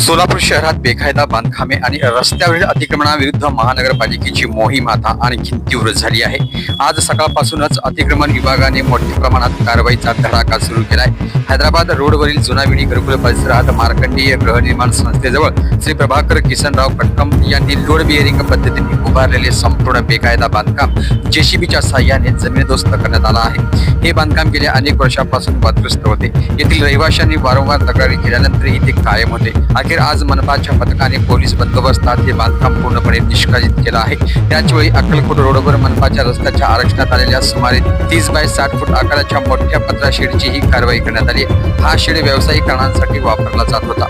सोलापूर शहरात बेकायदा बांधकामे आणि रस्त्यावरील अतिक्रमणाविरुद्ध महानगरपालिकेची मोहीम आता आणखी तीव्र झाली आहे। आज सकाळपासूनच अतिक्रमण विभागाने मोठ्या प्रमाणात कारवाईचा धडाका सुरू केलाय। हैदराबाद रोडवरील जुनाविडी घरकुल परिसरात मार्कंडेय गृहनिर्माण संस्थेजवळ श्री प्रभाकर किसनराव कटकम यांनी लोड बिअरिंग पद्धतीने उभारलेले संपूर्ण बेकायदा बांधकाम जेसीबीच्या साहाय्याने जमीनदोस्त करण्यात आला आहे। हे बांधकाम गेल्या अनेक वर्षांपासून वादग्रस्त होते। येथील रहिवाशांनी वारंवार तक्रारी केल्यानंतरही ते कायम होते। अखेर आज मनपाच्या पथकाने पोलीस बंदोबस्तात हे बांधकाम पूर्णपणे निष्कासित केलं आहे। त्याचवेळी अक्कलकोट रोडवर मनपाच्या रस्त्याच्या आरक्षणात आलेल्या सुमारे 30 बाय 60 फूट आकाराच्या मोठ्या पत्रा शेडची ही कारवाई करण्यात आली। हा शेड व्यावसायिक कारणांसाठी वापरला जात होता।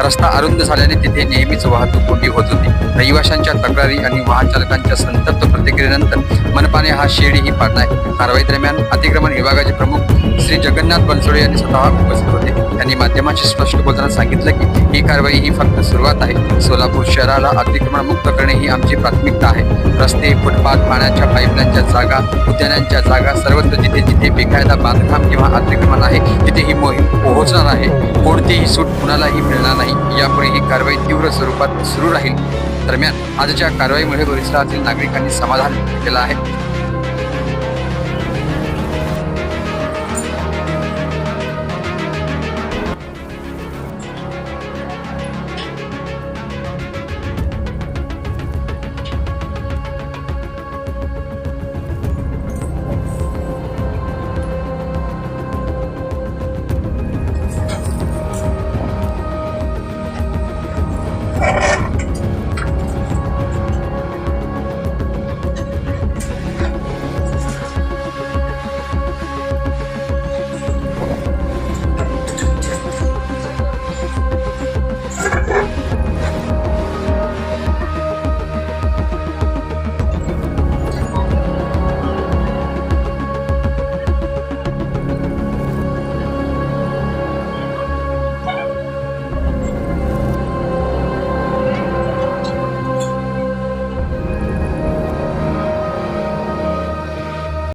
रस्ता अरुंद झाल्याने तिथे नेहमीच वाहतूक कोंडी होत होती। रहिवाशांच्या तक्रारी आणि वाहन चालकांच्या संतप्त प्रतिक्रियेनंतर मनपाने हा शेडही पाडलाय। कारवाई दरम्यान अतिक्रमण विभागाचे प्रमुख श्री जगन्नाथ बनसोडे यांनी स्वतः उपस्थित होते। त्यांनी माध्यमांशी स्पष्ट बोलताना सांगितलं की ही कारवाई ही फक्त सुरुवात आहे। सोलापूर शहराला अतिक्रमण मुक्त करणे ही आमची प्राथमिकता आहे। रस्ते, फुटपाथ, पाण्याच्या पाईपलाईनच्या जागा, उद्यानांच्या जागा सर्वत्र जिथे जिथे बेकायदा बांधकाम किंवा अतिक्रमण आहे तिथे ही मोहीम पोहोचणार आहे। कोणतीही सूट कुणालाही मिळणार नाही। यापुढे ही कारवाई तीव्र स्वरूपात सुरू राहील। दरम्यान आजच्या कारवाईमुळे परिसरातील नागरिकांनी समाधान व्यक्त केलं आहे।